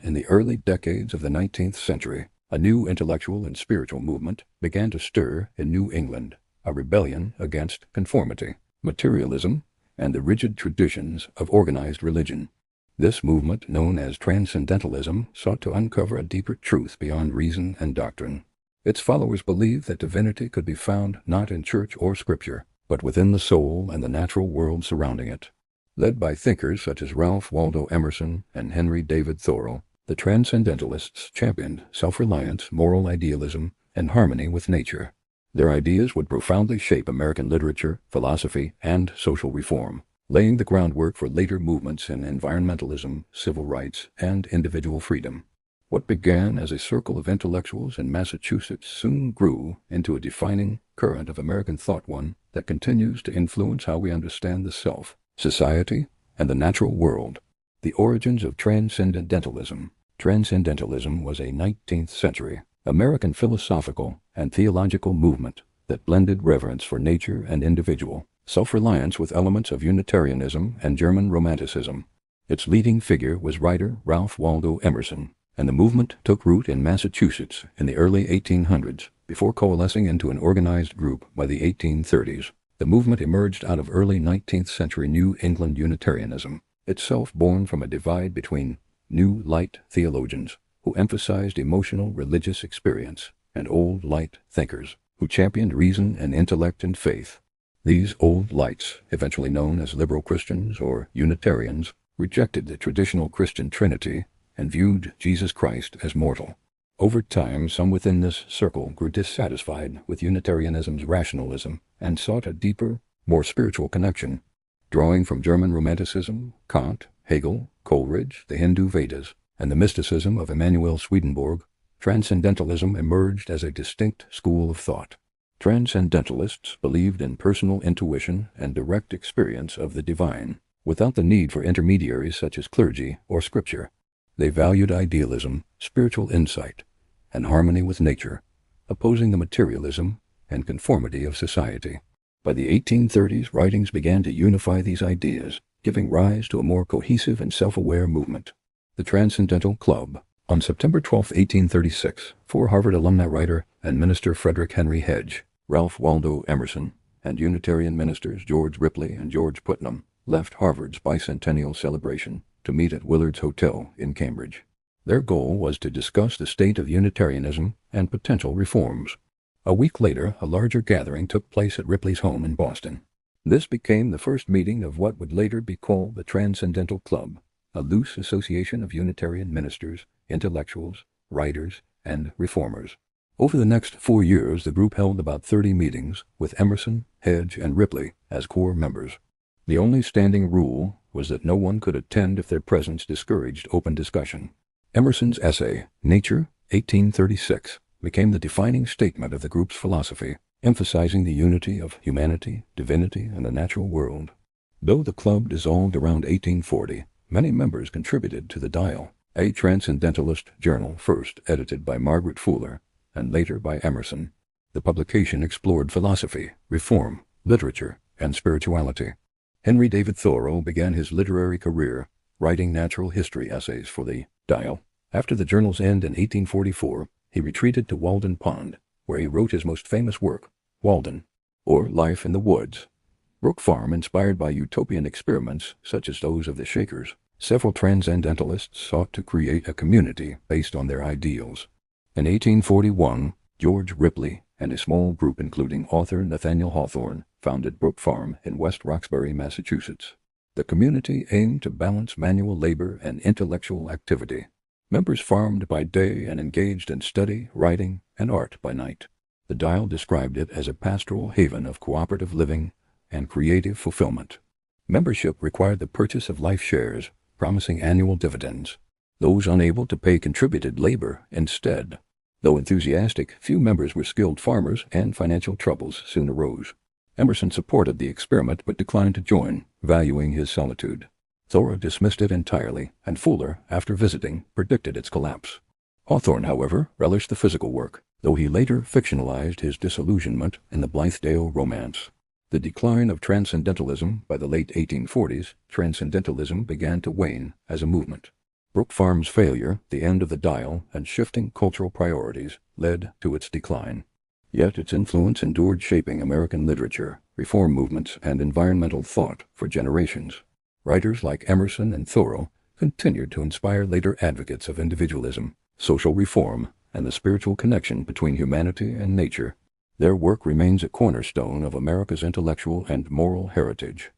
in the early decades of the 19th century, a new intellectual and spiritual movement began to stir in New England, a rebellion against conformity, materialism, and the rigid traditions of organized religion. This movement, known as Transcendentalism, sought to uncover a deeper truth beyond reason and doctrine. Its followers believed that divinity could be found not in church or scripture, but within the soul and the natural world surrounding it. Led by thinkers such as Ralph Waldo Emerson and Henry David Thoreau, the Transcendentalists championed self-reliance, moral idealism, and harmony with nature. Their ideas would profoundly shape American literature, philosophy, and social reform, laying the groundwork for later movements in environmentalism, civil rights, and individual freedom. What began as a circle of intellectuals in Massachusetts soon grew into a defining current of American thought, one that continues to influence how we understand the self, society, and the natural world. The origins of Transcendentalism. Transcendentalism was a 19th century American philosophical and theological movement that blended reverence for nature and individual self-reliance with elements of Unitarianism and German Romanticism. Its leading figure was writer Ralph Waldo Emerson, and the movement took root in Massachusetts in the early 1800s before coalescing into an organized group by the 1830s. The movement emerged out of early 19th century New England Unitarianism, itself born from a divide between New Light theologians, who emphasized emotional religious experience, and Old Light thinkers, who championed reason and intellect and faith. These Old Lights, eventually known as liberal Christians or Unitarians, rejected the traditional Christian Trinity and viewed Jesus Christ as mortal. Over time, some within this circle grew dissatisfied with Unitarianism's rationalism and sought a deeper, more spiritual connection. Drawing from German Romanticism, Kant, Hegel, Coleridge, the Hindu Vedas, and the mysticism of Emanuel Swedenborg, Transcendentalism emerged as a distinct school of thought. Transcendentalists believed in personal intuition and direct experience of the divine, without the need for intermediaries such as clergy or scripture. They valued idealism, spiritual insight, and harmony with nature, opposing the materialism and conformity of society. By the 1830s, writings began to unify these ideas, giving rise to a more cohesive and self-aware movement. The Transcendental Club. On September 12, 1836, four Harvard alumni writer and minister Frederick Henry Hedge, Ralph Waldo Emerson, and Unitarian ministers George Ripley and George Putnam left Harvard's bicentennial celebration to meet at Willard's Hotel in Cambridge. Their goal was to discuss the state of Unitarianism and potential reforms. A week later, a larger gathering took place at Ripley's home in Boston. This became the first meeting of what would later be called the Transcendental Club, a loose association of Unitarian ministers, intellectuals, writers, and reformers. Over the next 4 years, the group held about 30 meetings, with Emerson, Hedge, and Ripley as core members. The only standing rule was that no one could attend if their presence discouraged open discussion. Emerson's essay, Nature, 1836, became the defining statement of the group's philosophy, emphasizing the unity of humanity, divinity, and the natural world. Though the club dissolved around 1840, many members contributed to the Dial, a transcendentalist journal first edited by Margaret Fuller and later by Emerson. The publication explored philosophy, reform, literature, and spirituality. Henry David Thoreau began his literary career writing natural history essays for the Dial. After the journal's end in 1844, he retreated to Walden Pond, where he wrote his most famous work, Walden, or Life in the Woods. Brook Farm, inspired by utopian experiments such as those of the Shakers, several transcendentalists sought to create a community based on their ideals. In 1841, George Ripley and a small group including author Nathaniel Hawthorne founded Brook Farm in West Roxbury, Massachusetts. The community aimed to balance manual labor and intellectual activity. Members farmed by day and engaged in study, writing, and art by night. The Dial described it as a pastoral haven of cooperative living and creative fulfillment. Membership required the purchase of life shares, promising annual dividends. Those unable to pay contributed labor instead. Though enthusiastic, few members were skilled farmers, and financial troubles soon arose. Emerson supported the experiment but declined to join, valuing his solitude. Thoreau dismissed it entirely, and Fuller, after visiting, predicted its collapse. Hawthorne, however, relished the physical work, though he later fictionalized his disillusionment in the Blithedale Romance. The decline of Transcendentalism. By the late 1840s, Transcendentalism began to wane as a movement. Brook Farm's failure, the end of the dial, and shifting cultural priorities led to its decline. Yet its influence endured, shaping American literature, reform movements, and environmental thought for generations. Writers like Emerson and Thoreau continued to inspire later advocates of individualism, social reform, and the spiritual connection between humanity and nature. Their work remains a cornerstone of America's intellectual and moral heritage.